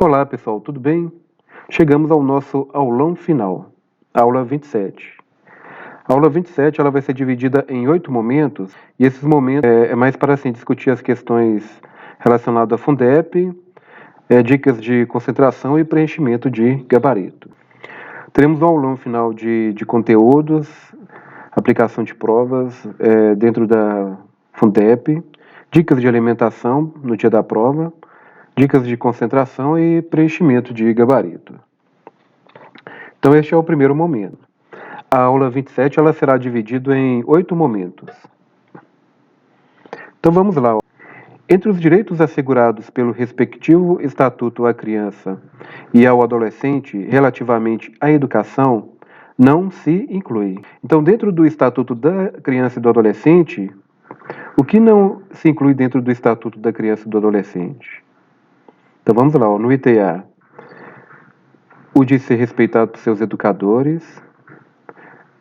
Olá pessoal, tudo bem? Chegamos ao nosso aulão final, aula 27. A aula 27 ela vai ser dividida em 8 momentos, e esses momentos é mais para assim, discutir as questões relacionadas à Fundep, dicas de concentração e preenchimento de gabarito. Teremos um aulão final de conteúdos, aplicação de provas dentro da Fundep, dicas de alimentação no dia da prova, dicas de concentração e preenchimento de gabarito. Então este é o primeiro momento. A aula 27 ela será dividida em 8 momentos. Então vamos lá. Entre os direitos assegurados pelo respectivo Estatuto à criança e ao adolescente relativamente à educação, não se inclui. Então, dentro do Estatuto da Criança e do Adolescente, o que não se inclui dentro do Estatuto da Criança e do Adolescente? Então vamos lá, no item A. O de ser respeitado por seus educadores,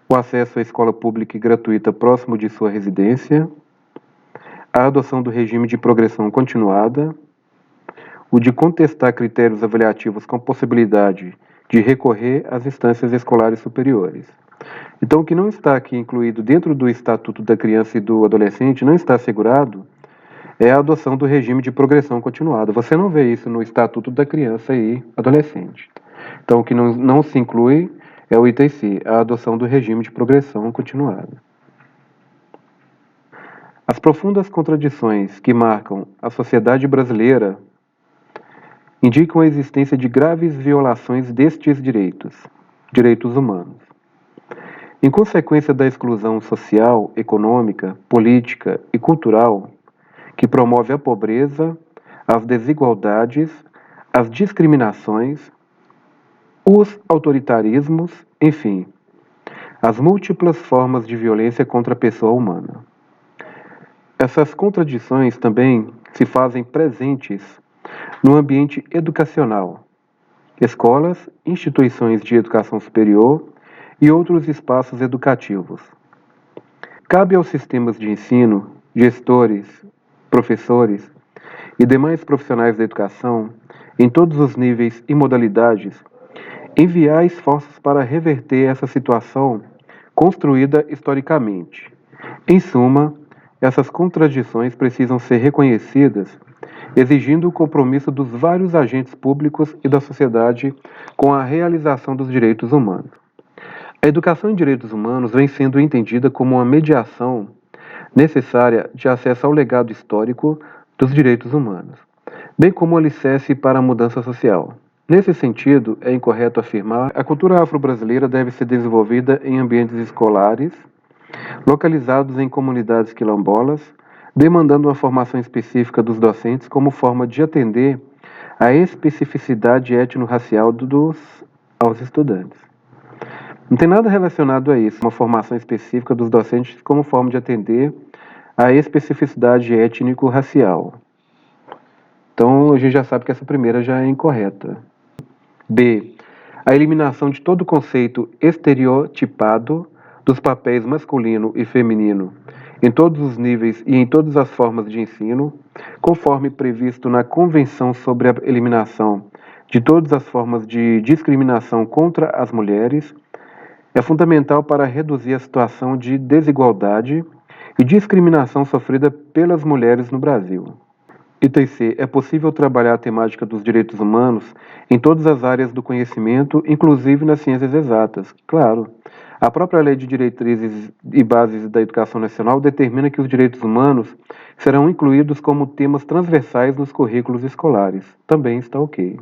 o acesso à escola pública e gratuita próximo de sua residência, a adoção do regime de progressão continuada, o de contestar critérios avaliativos com possibilidade de recorrer às instâncias escolares superiores. Então, o que não está aqui incluído dentro do Estatuto da Criança e do Adolescente, não está assegurado, é a adoção do regime de progressão continuada. Você não vê isso no Estatuto da Criança e Adolescente. Então, o que não se inclui é o item C, a adoção do regime de progressão continuada. As profundas contradições que marcam a sociedade brasileira indicam a existência de graves violações destes direitos humanos. Em consequência da exclusão social, econômica, política e cultural, que promove a pobreza, as desigualdades, as discriminações, os autoritarismos, enfim, as múltiplas formas de violência contra a pessoa humana. Essas contradições também se fazem presentes no ambiente educacional, escolas, instituições de educação superior e outros espaços educativos. Cabe aos sistemas de ensino, gestores, professores e demais profissionais da educação, em todos os níveis e modalidades, enviar esforços para reverter essa situação construída historicamente. Em suma, essas contradições precisam ser reconhecidas, exigindo o compromisso dos vários agentes públicos e da sociedade com a realização dos direitos humanos. A educação em direitos humanos vem sendo entendida como uma mediação necessária de acesso ao legado histórico dos direitos humanos, bem como alicerce para a mudança social. Nesse sentido, é incorreto afirmar que a cultura afro-brasileira deve ser desenvolvida em ambientes escolares, localizados em comunidades quilombolas, demandando uma formação específica dos docentes como forma de atender à especificidade étnico-racial aos estudantes. Não tem nada relacionado a isso, uma formação específica dos docentes como forma de atender à especificidade étnico-racial. Então, a gente já sabe que essa primeira já é incorreta. B. A eliminação de todo conceito estereotipado dos papéis masculino e feminino em todos os níveis e em todas as formas de ensino, conforme previsto na Convenção sobre a Eliminação de todas as formas de discriminação contra as mulheres, é fundamental para reduzir a situação de desigualdade e discriminação sofrida pelas mulheres no Brasil. Item C. É possível trabalhar a temática dos direitos humanos em todas as áreas do conhecimento, inclusive nas ciências exatas. Claro, a própria Lei de Diretrizes e Bases da Educação Nacional determina que os direitos humanos serão incluídos como temas transversais nos currículos escolares. Também está ok.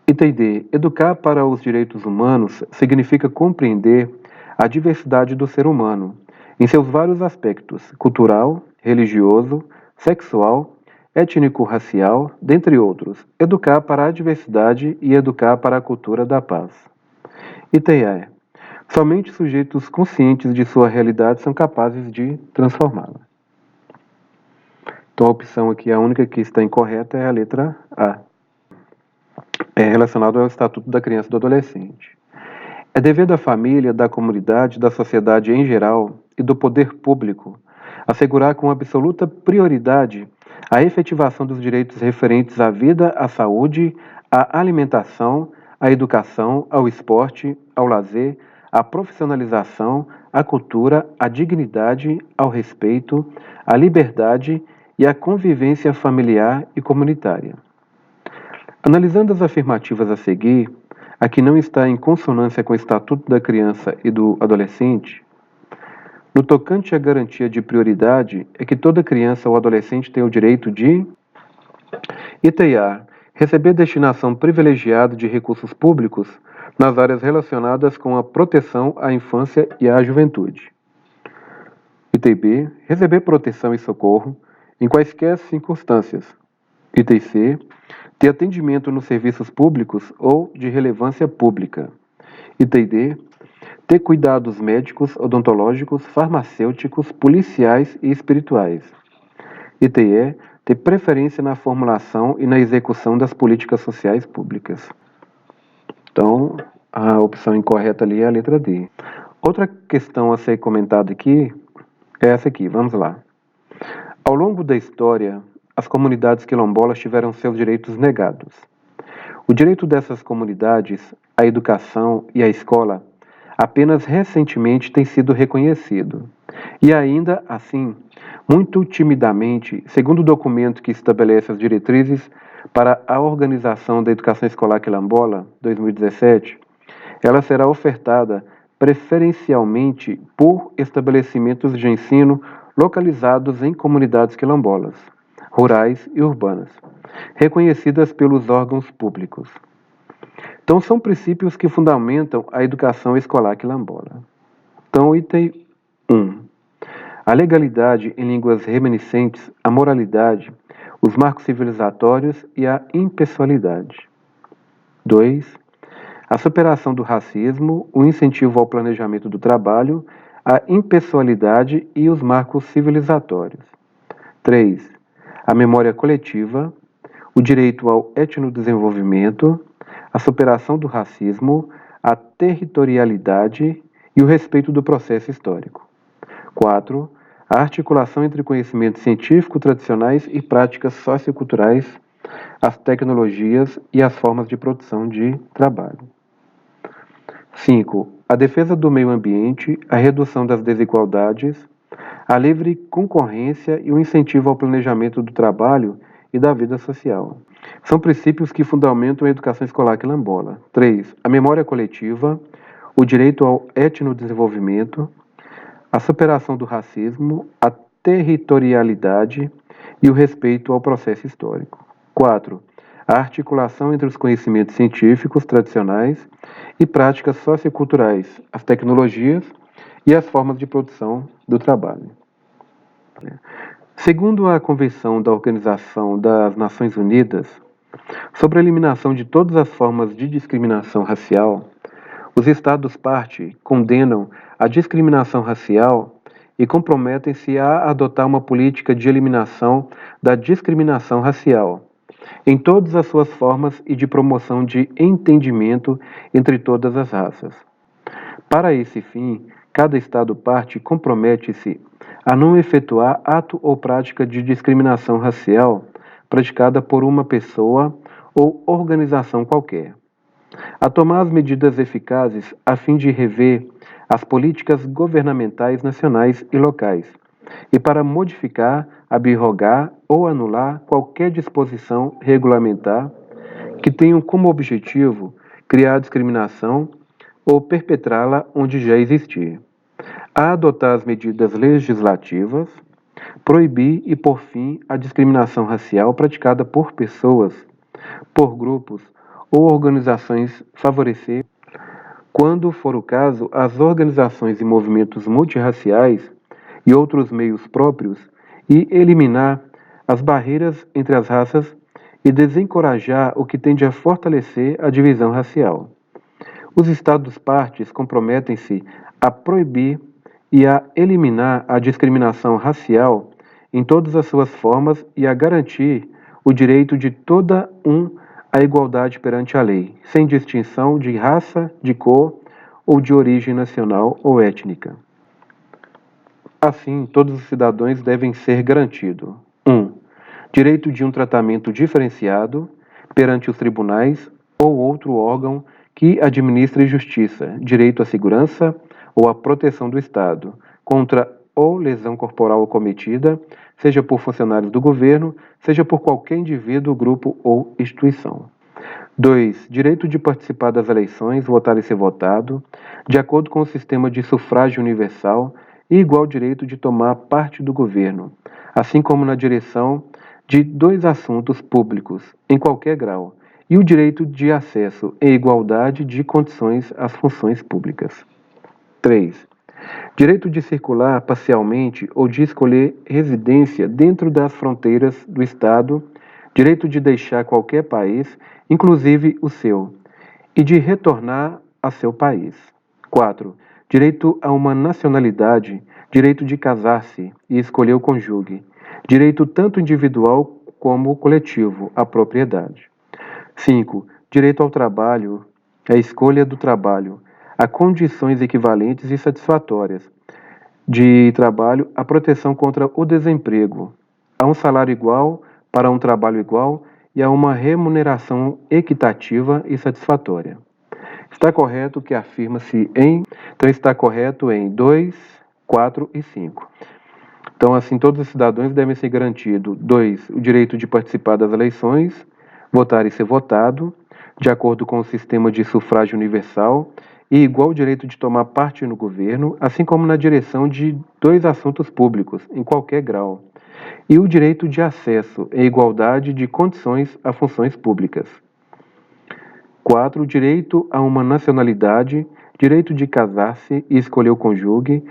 Item D. Educar para os direitos humanos significa compreender a diversidade do ser humano, em seus vários aspectos: cultural, religioso, sexual, étnico-racial, dentre outros. Educar para a diversidade e educar para a cultura da paz. Item E. Somente sujeitos conscientes de sua realidade são capazes de transformá-la. Então a opção aqui, a única que está incorreta é a letra A. É relacionado ao Estatuto da Criança e do Adolescente. É dever da família, da comunidade, da sociedade em geral e do poder público assegurar com absoluta prioridade a efetivação dos direitos referentes à vida, à saúde, à alimentação, à educação, ao esporte, ao lazer, à profissionalização, à cultura, à dignidade, ao respeito, à liberdade e à convivência familiar e comunitária. Analisando as afirmativas a seguir, a que não está em consonância com o Estatuto da Criança e do Adolescente, no tocante à garantia de prioridade, é que toda criança ou adolescente tem o direito de item A. Receber destinação privilegiada de recursos públicos nas áreas relacionadas com a proteção à infância e à juventude. Item B. Receber proteção e socorro em quaisquer circunstâncias. Item C. Ter atendimento nos serviços públicos ou de relevância pública. Item D. Ter cuidados médicos, odontológicos, farmacêuticos, policiais e espirituais. Item E. Ter preferência na formulação e na execução das políticas sociais públicas. Então, a opção incorreta ali é a letra D. Outra questão a ser comentada aqui é essa aqui, vamos lá. Ao longo da história, as comunidades quilombolas tiveram seus direitos negados. O direito dessas comunidades à educação e à escola apenas recentemente tem sido reconhecido. E ainda assim, muito timidamente, segundo o documento que estabelece as diretrizes para a organização da educação escolar quilombola, 2017, ela será ofertada preferencialmente por estabelecimentos de ensino localizados em comunidades quilombolas, rurais e urbanas, reconhecidas pelos órgãos públicos. Então, são princípios que fundamentam a educação escolar quilombola. Então, item 1. A legalidade em línguas reminiscentes, a moralidade, os marcos civilizatórios e a impessoalidade. 2. A superação do racismo, o incentivo ao planejamento do trabalho, a impessoalidade e os marcos civilizatórios. 3. A memória coletiva, o direito ao etnodesenvolvimento, a superação do racismo, a territorialidade e o respeito do processo histórico. 4. A articulação entre conhecimentos científicos tradicionais e práticas socioculturais, as tecnologias e as formas de produção de trabalho. 5. A defesa do meio ambiente, a redução das desigualdades, a livre concorrência e o incentivo ao planejamento do trabalho e da vida social. São princípios que fundamentam a educação escolar quilombola. 3. A memória coletiva, o direito ao etnodesenvolvimento, a superação do racismo, a territorialidade e o respeito ao processo histórico. 4. A articulação entre os conhecimentos científicos tradicionais e práticas socioculturais, as tecnologias e as formas de produção do trabalho. Segundo a Convenção da Organização das Nações Unidas sobre a eliminação de todas as formas de discriminação racial, os Estados-parte condenam a discriminação racial e comprometem-se a adotar uma política de eliminação da discriminação racial, em todas as suas formas e de promoção de entendimento entre todas as raças. Para esse fim, cada Estado-parte compromete-se a não efetuar ato ou prática de discriminação racial praticada por uma pessoa ou organização qualquer, a tomar as medidas eficazes a fim de rever as políticas governamentais nacionais e locais, e para modificar, abrogar ou anular qualquer disposição regulamentar que tenha como objetivo criar discriminação ou perpetrá-la onde já existir, a adotar as medidas legislativas, proibir e pôr fim à discriminação racial praticada por pessoas, por grupos ou organizações, favorecer, quando for o caso, as organizações e movimentos multirraciais e outros meios próprios e eliminar as barreiras entre as raças e desencorajar o que tende a fortalecer a divisão racial. Os Estados-partes comprometem-se a proibir e a eliminar a discriminação racial em todas as suas formas e a garantir o direito de toda à igualdade perante a lei, sem distinção de raça, de cor ou de origem nacional ou étnica. Assim, todos os cidadãos devem ser garantidos: 1. direito de um tratamento diferenciado perante os tribunais ou outro órgão que administre justiça, direito à segurança ou à proteção do Estado, contra ou lesão corporal cometida, seja por funcionários do governo, seja por qualquer indivíduo, grupo ou instituição. 2. Direito de participar das eleições, votar e ser votado, de acordo com o sistema de sufrágio universal e igual direito de tomar parte do governo, assim como na direção de 2 assuntos públicos, em qualquer grau, e o direito de acesso em igualdade de condições às funções públicas. 3. Direito de circular parcialmente ou de escolher residência dentro das fronteiras do Estado, direito de deixar qualquer país, inclusive o seu, e de retornar a seu país. 4. Direito a uma nacionalidade, direito de casar-se e escolher o cônjuge, direito tanto individual como coletivo à propriedade. 5. Direito ao trabalho, a escolha do trabalho, a condições equivalentes e satisfatórias de trabalho, a proteção contra o desemprego, a um salário igual para um trabalho igual e a uma remuneração equitativa e satisfatória. Está correto que afirma-se em... Então, está correto em 2, 4 e 5. Então, assim, todos os cidadãos devem ser garantidos: 2. O direito de participar das eleições, votar e ser votado, de acordo com o sistema de sufrágio universal, e igual direito de tomar parte no governo, assim como na direção de 2 assuntos públicos, em qualquer grau, e o direito de acesso em igualdade de condições a funções públicas. 4. Direito a uma nacionalidade, direito de casar-se e escolher o cônjuge,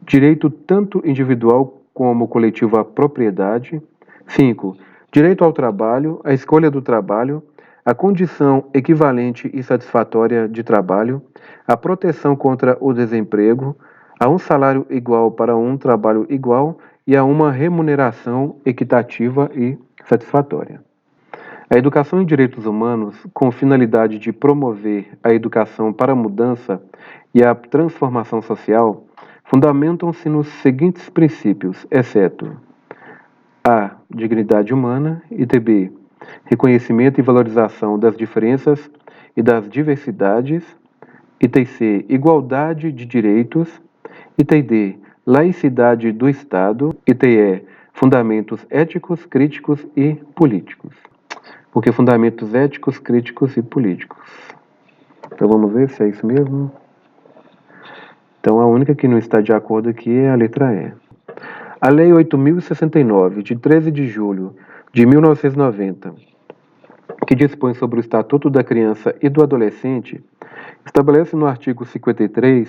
direito tanto individual como coletivo à propriedade. 5. Direito ao trabalho, a escolha do trabalho, a condição equivalente e satisfatória de trabalho, a proteção contra o desemprego, a um salário igual para um trabalho igual e a uma remuneração equitativa e satisfatória. A educação em direitos humanos, com finalidade de promover a educação para a mudança e a transformação social, fundamentam-se nos seguintes princípios, exceto a. Dignidade humana, e b. Reconhecimento e valorização das diferenças e das diversidades, item C. Igualdade de direitos, item D. Laicidade do Estado, item E. Fundamentos éticos, críticos e políticos. Porque fundamentos éticos, críticos e políticos. Então vamos ver se é isso mesmo. Então a única que não está de acordo aqui é a letra E. A Lei 8.069, de 13 de julho de 1990, que dispõe sobre o Estatuto da Criança e do Adolescente, estabelece no artigo 53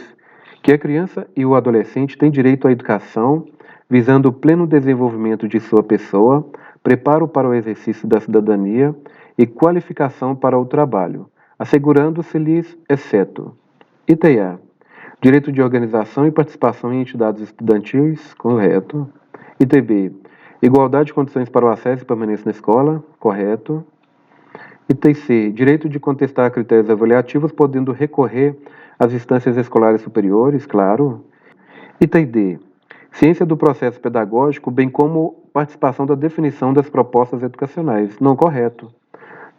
que a criança e o adolescente têm direito à educação, visando o pleno desenvolvimento de sua pessoa, preparo para o exercício da cidadania e qualificação para o trabalho, assegurando-se-lhes, exceto: item A. Direito de organização e participação em entidades estudantis, correto. Item B. Igualdade de condições para o acesso e permanência na escola, correto. Item C. Direito de contestar critérios avaliativos, podendo recorrer às instâncias escolares superiores, claro. Item D. Ciência do processo pedagógico, bem como participação da definição das propostas educacionais, não correto.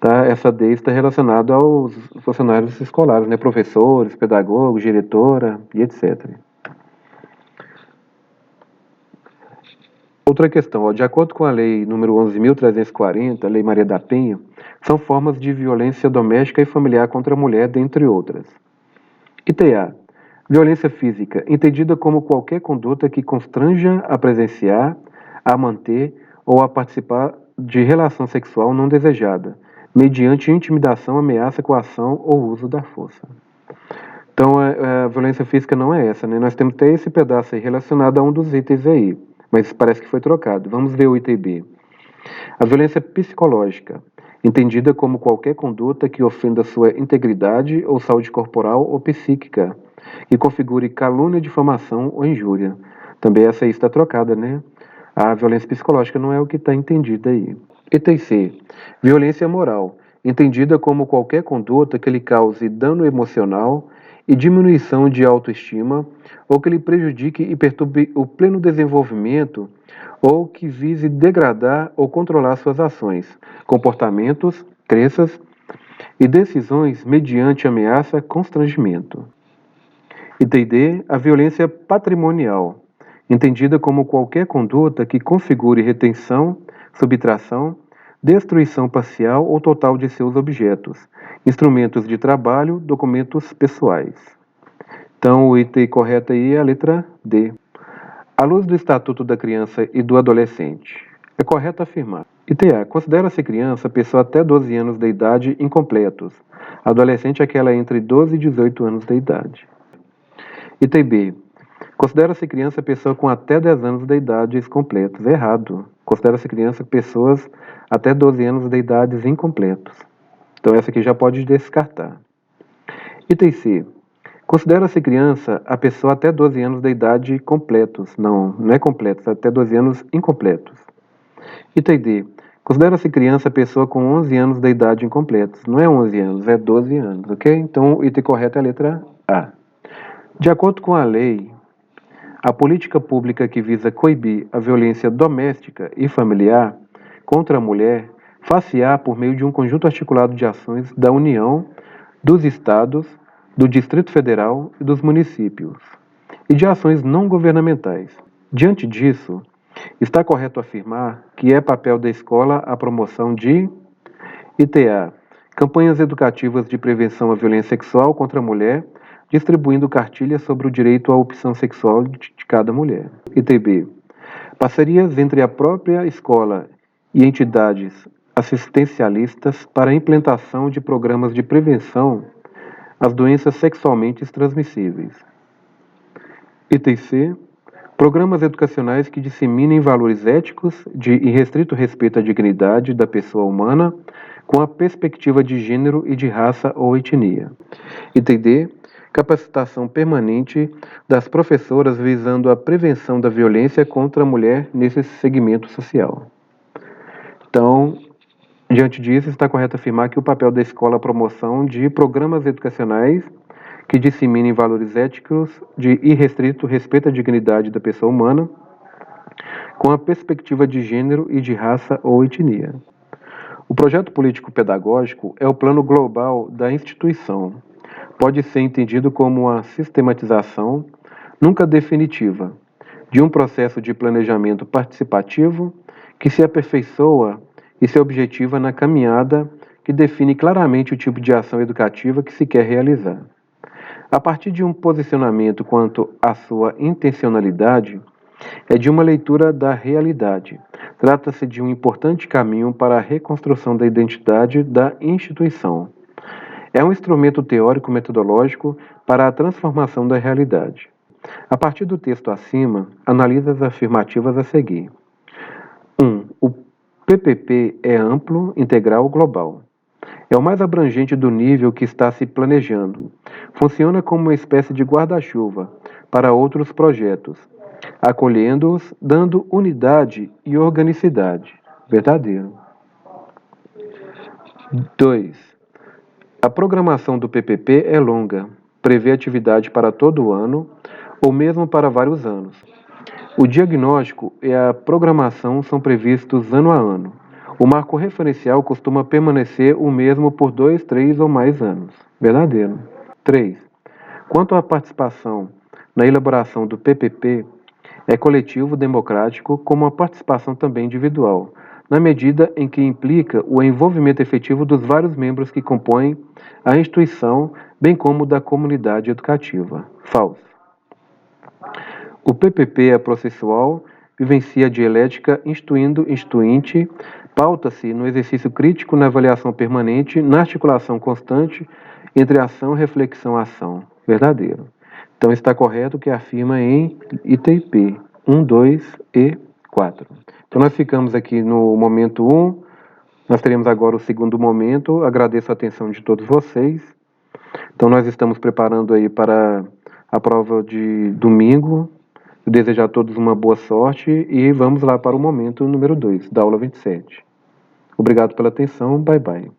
Tá? Essa D está relacionada aos funcionários escolares, né? Professores, pedagogos, diretora e etc. Outra questão, ó, de acordo com a Lei nº 11.340, Lei Maria da Penha, são formas de violência doméstica e familiar contra a mulher, dentre outras. Item A. Violência física, entendida como qualquer conduta que constranja a presenciar, a manter ou a participar de relação sexual não desejada, mediante intimidação, ameaça, coação ou uso da força. Então, a violência física não é essa, né? Nós temos até esse pedaço aí relacionado a um dos itens aí, mas parece que foi trocado. Vamos ver o item B. A violência psicológica, entendida como qualquer conduta que ofenda sua integridade ou saúde corporal ou psíquica, que configure calúnia, difamação ou injúria. Também essa aí está trocada, né? A violência psicológica não é o que está entendido aí. Item C. Violência moral, entendida como qualquer conduta que lhe cause dano emocional, e diminuição de autoestima, ou que lhe prejudique e perturbe o pleno desenvolvimento, ou que vise degradar ou controlar suas ações, comportamentos, crenças e decisões mediante ameaça, constrangimento. Item D, a violência patrimonial, entendida como qualquer conduta que configure retenção, subtração, destruição parcial ou total de seus objetos, instrumentos de trabalho, documentos pessoais. Então, o item correto aí é a letra D. À luz do Estatuto da Criança e do Adolescente, é correto afirmar. Item A. Considera-se criança pessoa até 12 anos de idade incompletos. Adolescente é aquela entre 12 e 18 anos de idade. Item B. Considera-se criança pessoa com até 10 anos de idade completos. Errado. Considera-se criança pessoas até 12 anos de idade incompletos. Então essa aqui já pode descartar. Item C. Considera-se criança a pessoa até 12 anos de idade completos. Não, não é completos, até 12 anos incompletos. Item D. Considera-se criança a pessoa com 11 anos de idade incompletos. Não é 11 anos, é 12 anos, ok? Então o item correto é a letra A. De acordo com a lei, a política pública que visa coibir a violência doméstica e familiar contra a mulher far-se-á por meio de um conjunto articulado de ações da União, dos Estados, do Distrito Federal e dos municípios, e de ações não governamentais. Diante disso, está correto afirmar que é papel da escola a promoção de ITA, campanhas educativas de prevenção à violência sexual contra a mulher, distribuindo cartilhas sobre o direito à opção sexual de cada mulher. ITB. Parcerias entre a própria escola e entidades assistencialistas para a implantação de programas de prevenção às doenças sexualmente transmissíveis. Item C. Programas educacionais que disseminem valores éticos de irrestrito respeito à dignidade da pessoa humana com a perspectiva de gênero e de raça ou etnia. Item D. Capacitação permanente das professoras visando a prevenção da violência contra a mulher nesse segmento social. Então, diante disso, está correto afirmar que o papel da escola é a promoção de programas educacionais que disseminem valores éticos de irrestrito respeito à dignidade da pessoa humana com a perspectiva de gênero e de raça ou etnia. O projeto político-pedagógico é o plano global da instituição. Pode ser entendido como uma sistematização, nunca definitiva, de um processo de planejamento participativo que se aperfeiçoa e se objetiva na caminhada que define claramente o tipo de ação educativa que se quer realizar. A partir de um posicionamento quanto à sua intencionalidade, é de uma leitura da realidade. Trata-se de um importante caminho para a reconstrução da identidade da instituição. É um instrumento teórico-metodológico para a transformação da realidade. A partir do texto acima, analisa as afirmativas a seguir. 1. O PPP é amplo, integral, global. É o mais abrangente do nível que está se planejando. Funciona como uma espécie de guarda-chuva para outros projetos, acolhendo-os, dando unidade e organicidade. Verdadeiro. 2. A programação do PPP é longa, prevê atividade para todo o ano ou mesmo para vários anos. O diagnóstico e a programação são previstos ano a ano. O marco referencial costuma permanecer o mesmo por 2, 3 ou mais anos. Verdadeiro. 3. Quanto à participação na elaboração do PPP, é coletivo, democrático, como a participação também individual, na medida em que implica o envolvimento efetivo dos vários membros que compõem a instituição, bem como da comunidade educativa. Falso. O PPP é processual, vivencia a dialética instituinte, pauta-se no exercício crítico, na avaliação permanente, na articulação constante entre ação, reflexão e ação. Verdadeiro. Então está correto o que afirma em item P, 1, 2 e 4. Então nós ficamos aqui no momento 1, nós teremos agora o segundo momento. Agradeço a atenção de todos vocês. Então nós estamos preparando aí para a prova de domingo. Eu desejo a todos uma boa sorte e vamos lá para o momento número 2, da aula 27. Obrigado pela atenção, bye bye.